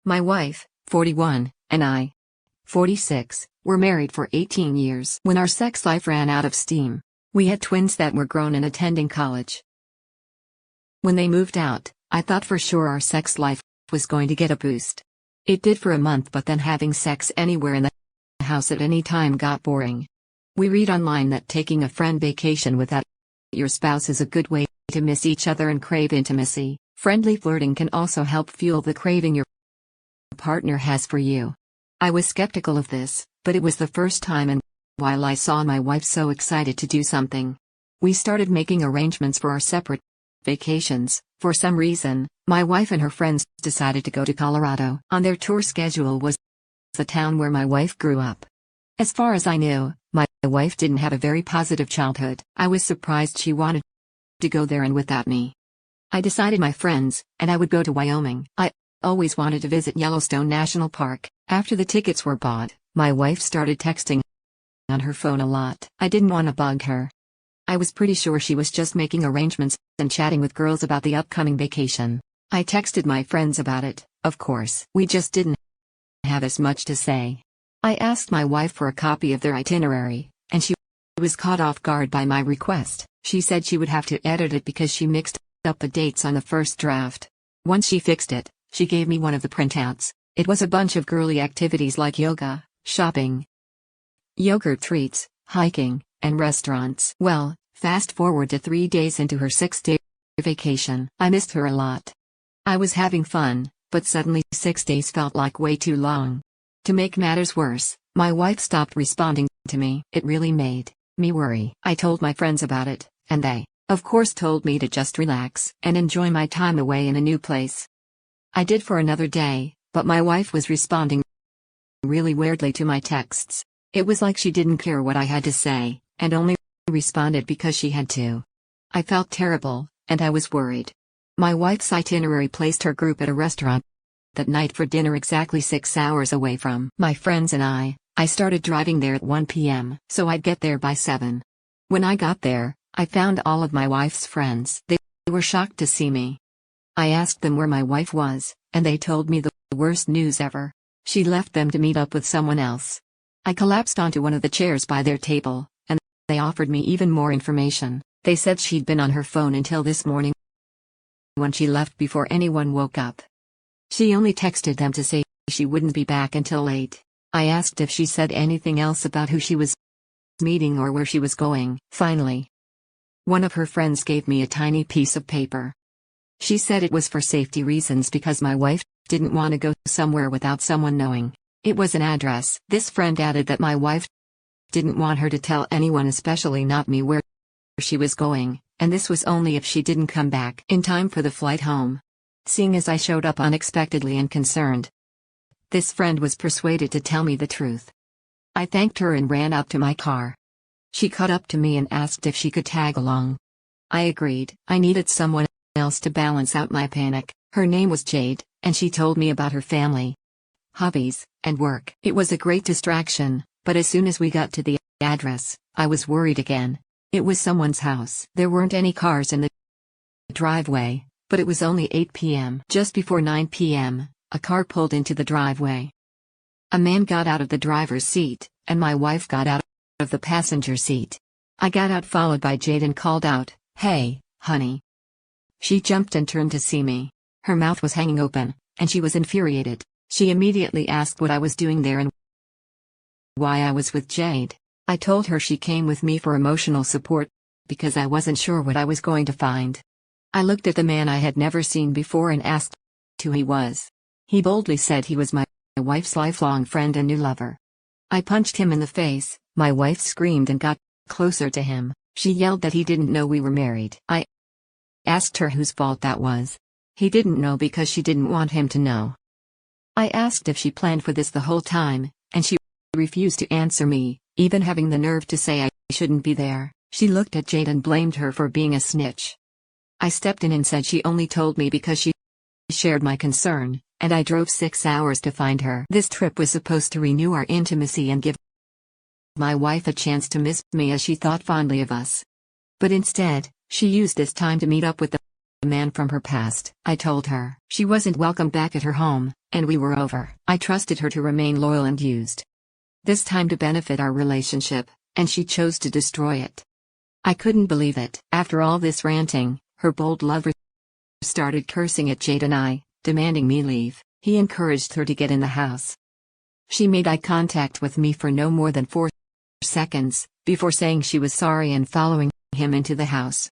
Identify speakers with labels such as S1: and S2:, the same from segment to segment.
S1: My wife, 41, and I, 46, were married for 18 years when our sex life ran out of steam. We had twins that were grown and attending college. When they moved out, I thought for sure our sex life was going to get a boost. It did for a month, but then having sex anywhere in the house at any time got boring. We read online that taking a friend vacation without your spouse is a good way to miss each other and crave intimacy. Friendly flirting can also help fuel the craving your partner has for you. I was skeptical of this, but it was the first time and while I saw my wife so excited to do something, we started making arrangements for our separate vacations. For some reason, my wife and her friends decided to go to Colorado. On their tour schedule was the town where my wife grew up. As far as I knew, my wife didn't have a very positive childhood. I was surprised she wanted to go there and without me. I decided my friends and I would go to Wyoming. I always wanted to visit Yellowstone National Park. After the tickets were bought, my wife started texting on her phone a lot. I didn't want to bug her. I was pretty sure she was just making arrangements and chatting with girls about the upcoming vacation. I texted my friends about it, of course. We just didn't have as much to say. I asked my wife for a copy of their itinerary, and she was caught off guard by my request. She said she would have to edit it because she mixed up the dates on the first draft. Once she fixed it, she gave me one of the printouts. It was a bunch of girly activities like yoga, shopping, yogurt treats, hiking, and restaurants. Well, fast forward to 3 days into her 6-day vacation. I missed her a lot. I was having fun, but suddenly 6 days felt like way too long. To make matters worse, my wife stopped responding to me. It really made me worry. I told my friends about it, and they, of course, told me to just relax and enjoy my time away in a new place. I did for another day, but my wife was responding really weirdly to my texts. It was like she didn't care what I had to say, and only responded because she had to. I felt terrible, and I was worried. My wife's itinerary placed her group at a restaurant that night for dinner exactly 6 hours away from my friends and I started driving there at 1 p.m. so I'd get there by 7. When I got there, I found all of my wife's friends. They were shocked to see me. I asked them where my wife was, and they told me the worst news ever. She left them to meet up with someone else. I collapsed onto one of the chairs by their table, and they offered me even more information. They said she'd been on her phone until this morning when she left before anyone woke up. She only texted them to say she wouldn't be back until late. I asked if she said anything else about who she was meeting or where she was going. Finally, one of her friends gave me a tiny piece of paper. She said it was for safety reasons because my wife didn't want to go somewhere without someone knowing. It was an address. This friend added that my wife didn't want her to tell anyone, especially not me, where she was going, and this was only if she didn't come back in time for the flight home. Seeing as I showed up unexpectedly and concerned, this friend was persuaded to tell me the truth. I thanked her and ran up to my car. She caught up to me and asked if she could tag along. I agreed. I needed someone else to balance out my panic. Her name was Jade, and she told me about her family, hobbies, and work. It was a great distraction, but as soon as we got to the address, I was worried again. It was someone's house. There weren't any cars in the driveway, but it was only 8 p.m. Just before 9 p.m., a car pulled into the driveway. A man got out of the driver's seat, and my wife got out of the passenger seat. I got out followed by Jade and called out, "Hey, honey." She jumped and turned to see me. Her mouth was hanging open, and she was infuriated. She immediately asked what I was doing there and why I was with Jade. I told her she came with me for emotional support, because I wasn't sure what I was going to find. I looked at the man I had never seen before and asked who he was. He boldly said he was my wife's lifelong friend and new lover. I punched him in the face. My wife screamed and got closer to him. She yelled that he didn't know we were married. I asked her whose fault that was. He didn't know because she didn't want him to know. I asked if she planned for this the whole time, and she refused to answer me, even having the nerve to say I shouldn't be there. She looked at Jade and blamed her for being a snitch. I stepped in and said she only told me because she shared my concern, and I drove 6 hours to find her. This trip was supposed to renew our intimacy and give my wife a chance to miss me as she thought fondly of us. But instead, she used this time to meet up with the man from her past. I told her she wasn't welcome back at her home, and we were over. I trusted her to remain loyal and used this time to benefit our relationship, and she chose to destroy it. I couldn't believe it. After all this ranting, her bold lover started cursing at Jade and I, demanding me leave. He encouraged her to get in the house. She made eye contact with me for no more than 4 seconds, before saying she was sorry and following him into the house.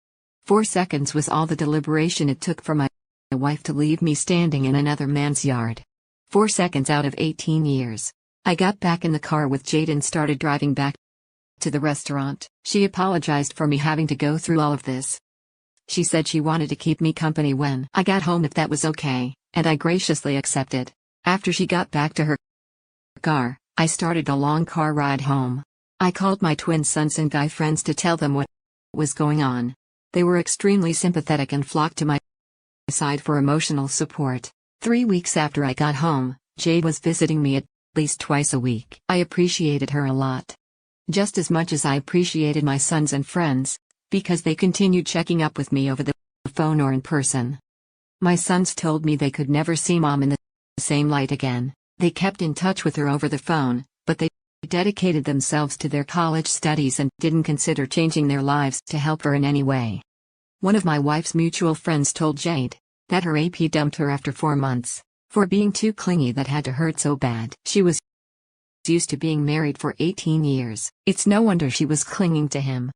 S1: 4 seconds was all the deliberation it took for my wife to leave me standing in another man's yard. 4 seconds out of 18 years. I got back in the car with Jade and started driving back to the restaurant. She apologized for me having to go through all of this. She said she wanted to keep me company when I got home if that was okay, and I graciously accepted. After she got back to her car, I started a long car ride home. I called my twin sons and guy friends to tell them what was going on. They were extremely sympathetic and flocked to my side for emotional support. 3 weeks after I got home, Jade was visiting me at least twice a week. I appreciated her a lot. Just as much as I appreciated my sons and friends, because they continued checking up with me over the phone or in person. My sons told me they could never see Mom in the same light again. They kept in touch with her over the phone, but they dedicated themselves to their college studies and didn't consider changing their lives to help her in any way. One of my wife's mutual friends told Jade that her AP dumped her after 4 months for being too clingy. That had to hurt so bad. She was used to being married for 18 years. It's no wonder she was clinging to him.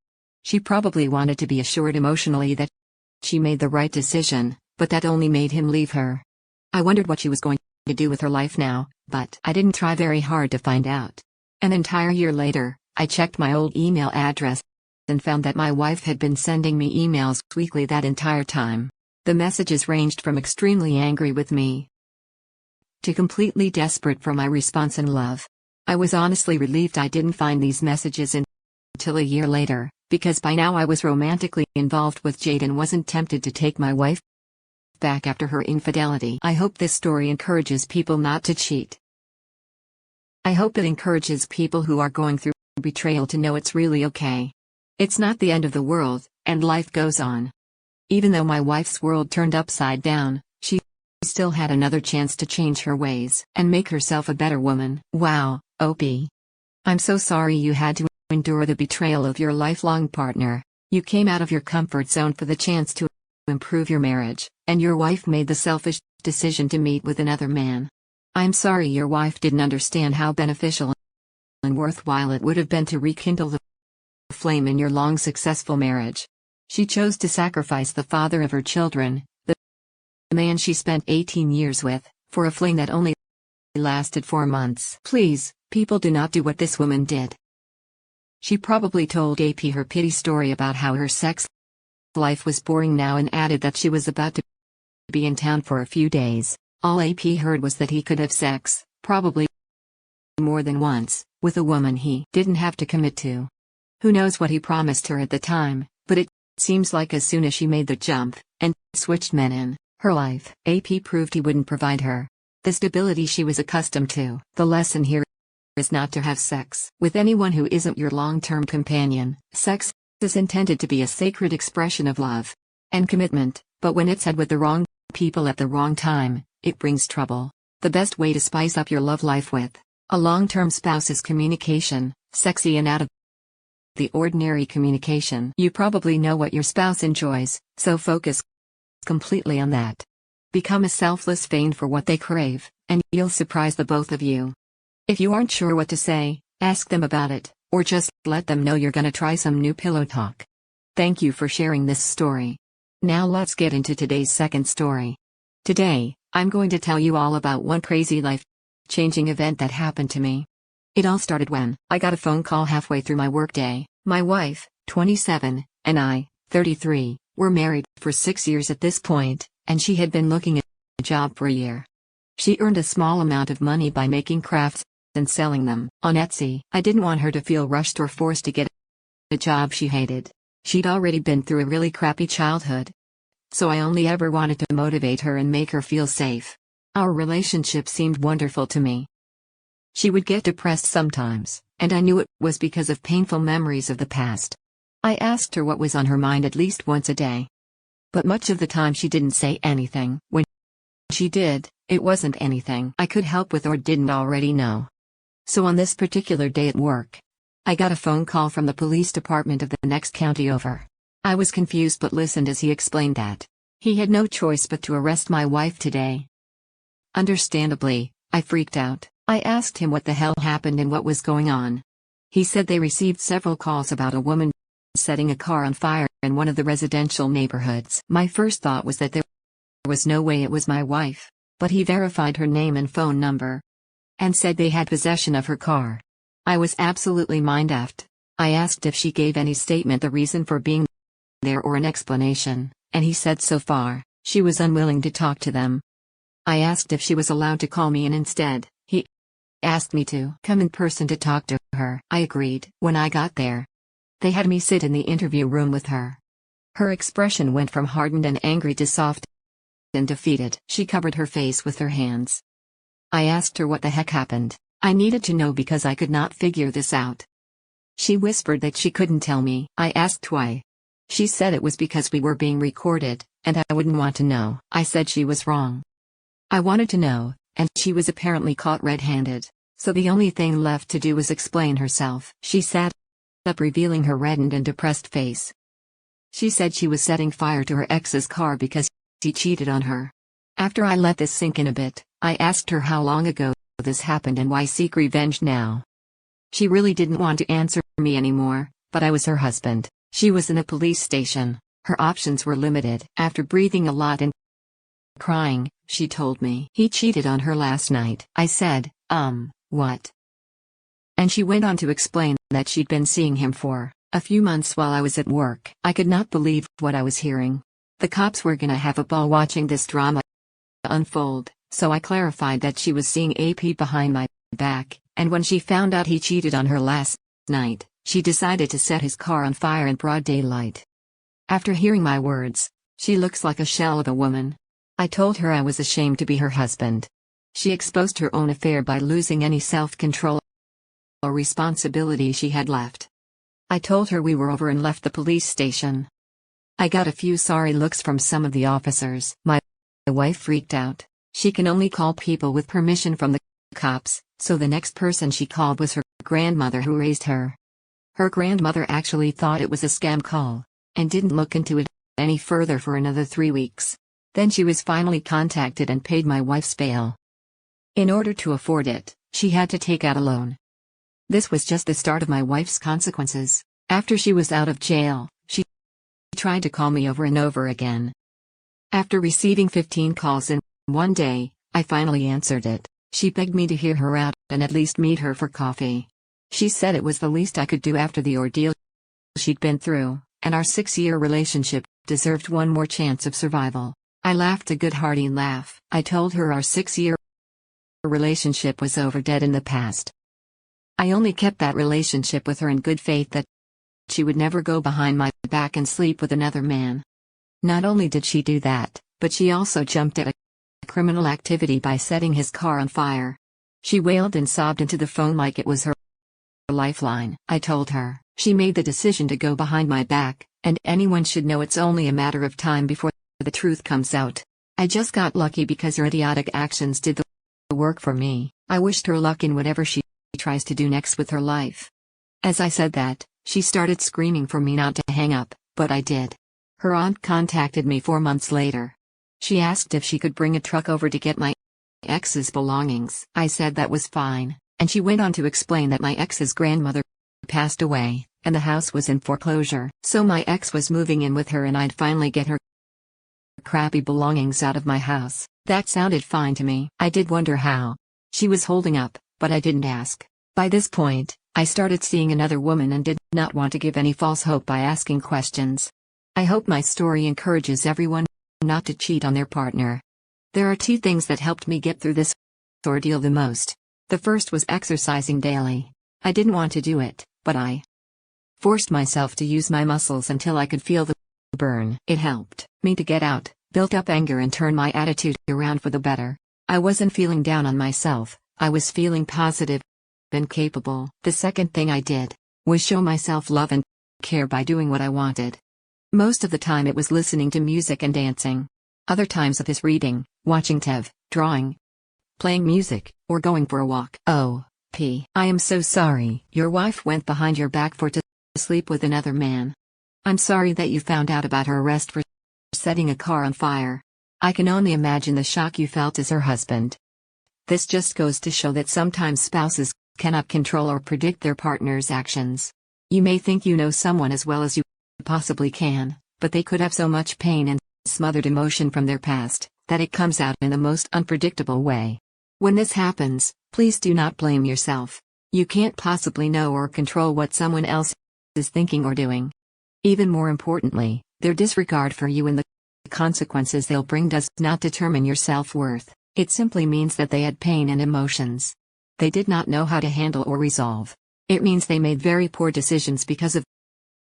S1: She probably wanted to be assured emotionally that she made the right decision, but that only made him leave her. I wondered what she was going to do with her life now, but I didn't try very hard to find out. An entire year later, I checked my old email address and found that my wife had been sending me emails weekly that entire time. The messages ranged from extremely angry with me to completely desperate for my response and love. I was honestly relieved I didn't find these messages until a year later, because by now I was romantically involved with Jade and wasn't tempted to take my wife back after her infidelity. I hope this story encourages people not to cheat. I hope it encourages people who are going through betrayal to know it's really okay. It's not the end of the world, and life goes on. Even though my wife's world turned upside down, she still had another chance to change her ways and make herself a better woman. Wow, OP. I'm so sorry you had to endure the betrayal of your lifelong partner. You came out of your comfort zone for the chance to improve your marriage, and your wife made the selfish decision to meet with another man. I'm sorry your wife didn't understand how beneficial and worthwhile it would have been to rekindle the flame in your long successful marriage. She chose to sacrifice the father of her children, the man she spent 18 years with, for a fling that only lasted 4 months. Please, people, do not do what this woman did. She probably told AP her pity story about how her sex life was boring now and added that she was about to be in town for a few days. All AP heard was that he could have sex, probably more than once, with a woman he didn't have to commit to. Who knows what he promised her at the time, but it seems like as soon as she made the jump and switched men in her life, AP proved he wouldn't provide her the stability she was accustomed to. The lesson here is not to have sex with anyone who isn't your long-term companion. Sex is intended to be a sacred expression of love and commitment, but when it's had with the wrong people at the wrong time, it brings trouble. The best way to spice up your love life with a long-term spouse is communication, sexy and out of the ordinary communication. You probably know what your spouse enjoys, so focus completely on that. Become a selfless vein for what they crave, and you'll surprise the both of you. If you aren't sure what to say, ask them about it, or just let them know you're gonna try some new pillow talk. Thank you for sharing this story. Now let's get into today's second story. Today, I'm going to tell you all about one crazy life-changing event that happened to me. It all started when I got a phone call halfway through my workday. My wife, 27, and I, 33, were married for 6 years at this point, and she had been looking at a job for a year. She earned a small amount of money by making crafts and selling them on Etsy. I didn't want her to feel rushed or forced to get a job she hated. She'd already been through a really crappy childhood, so I only ever wanted to motivate her and make her feel safe. Our relationship seemed wonderful to me. She would get depressed sometimes, and I knew it was because of painful memories of the past. I asked her what was on her mind at least once a day. but much of the time she didn't say anything. When she did, it wasn't anything I could help with or didn't already know. So on this particular day at work, I got a phone call from the police department of the next county over. I was confused but listened as he explained that he had no choice but to arrest my wife today. Understandably, I freaked out. I asked him what the hell happened and what was going on. He said they received several calls about a woman setting a car on fire in one of the residential neighborhoods. My first thought was that there was no way it was my wife, but he verified her name and phone number and said they had possession of her car. I was absolutely mind-effed. I asked if she gave any statement the reason for being there or an explanation, and he said so far, she was unwilling to talk to them. I asked if she was allowed to call me and instead, he asked me to come in person to talk to her. I agreed. When I got there, they had me sit in the interview room with her. Her expression went from hardened and angry to soft and defeated. She covered her face with her hands. I asked her what the heck happened. I needed to know because I could not figure this out. She whispered that she couldn't tell me. I asked why. She said it was because we were being recorded, and I wouldn't want to know. I said she was wrong. I wanted to know, and she was apparently caught red-handed, so the only thing left to do was explain herself. She sat up, revealing her reddened and depressed face. She said she was setting fire to her ex's car because he cheated on her. After I let this sink in a bit, I asked her how long ago this happened and why seek revenge now. She really didn't want to answer me anymore, but I was her husband. She was in a police station. Her options were limited. After breathing a lot and crying, she told me he cheated on her last night. I said, what? And she went on to explain that she'd been seeing him for a few months while I was at work. I could not believe what I was hearing. The cops were gonna have a ball watching this drama unfold, so I clarified that she was seeing AP behind my back, and when she found out he cheated on her last night, she decided to set his car on fire in broad daylight. After hearing my words, she looks like a shell of a woman. I told her I was ashamed to be her husband. She exposed her own affair by losing any self-control or responsibility she had left. I told her we were over and left the police station. I got a few sorry looks from some of the officers. My wife freaked out. She can only call people with permission from the cops, so the next person she called was her grandmother who raised her. Her grandmother actually thought it was a scam call, and didn't look into it any further for another 3 weeks. Then she was finally contacted and paid my wife's bail. In order to afford it, she had to take out a loan. This was just the start of my wife's consequences. After she was out of jail, she tried to call me over and over again. After receiving 15 calls in one day, I finally answered it. She begged me to hear her out and at least meet her for coffee. She said it was the least I could do after the ordeal she'd been through, and our 6-year relationship deserved one more chance of survival. I laughed a good hearty laugh. I told her our 6-year relationship was over, dead in the past. I only kept that relationship with her in good faith that she would never go behind my back and sleep with another man. Not only did she do that, but she also jumped at a criminal activity by setting his car on fire. She wailed and sobbed into the phone like it was her lifeline. I told her she made the decision to go behind my back, and anyone should know it's only a matter of time before the truth comes out. I just got lucky because her idiotic actions did the work for me. I wished her luck in whatever she tries to do next with her life. As I said that, she started screaming for me not to hang up, but I did. Her aunt contacted me 4 months later. She asked if she could bring a truck over to get my ex's belongings. I said that was fine, and she went on to explain that my ex's grandmother passed away, and the house was in foreclosure. So my ex was moving in with her and I'd finally get her crappy belongings out of my house. That sounded fine to me. I did wonder how she was holding up, but I didn't ask. By this point, I started seeing another woman and did not want to give any false hope by asking questions. I hope my story encourages everyone not to cheat on their partner. There are 2 things that helped me get through this ordeal the most. The first was exercising daily. I didn't want to do it, but I forced myself to use my muscles until I could feel the burn. It helped me to get out, built up anger and turn my attitude around for the better. I wasn't feeling down on myself, I was feeling positive and capable. The second thing I did was show myself love and care by doing what I wanted. Most of the time it was listening to music and dancing. Other times it is reading, watching TV, drawing, playing music, or going for a walk. Oh, P. I am so sorry. Your wife went behind your back to sleep with another man. I'm sorry that you found out about her arrest for setting a car on fire. I can only imagine the shock you felt as her husband. This just goes to show that sometimes spouses cannot control or predict their partner's actions. You may think you know someone as well as you possibly can, but they could have so much pain and smothered emotion from their past that it comes out in the most unpredictable way. When this happens, please do not blame yourself. You can't possibly know or control what someone else is thinking or doing. Even more importantly, their disregard for you and the consequences they'll bring does not determine your self-worth. It simply means that they had pain and emotions they did not know how to handle or resolve. It means they made very poor decisions because of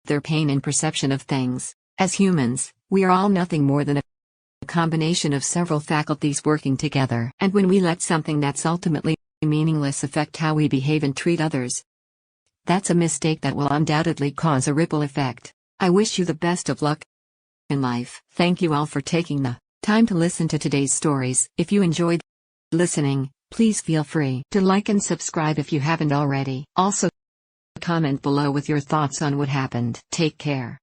S1: their pain and perception of things. As humans, we are all nothing more than a combination of several faculties working together. And when we let something that's ultimately meaningless affect how we behave and treat others, that's a mistake that will undoubtedly cause a ripple effect. I wish you the best of luck in life. Thank you all for taking the time to listen to today's stories. If you enjoyed listening, please feel free to like and subscribe if you haven't already. Also, comment below with your thoughts on what happened. Take care.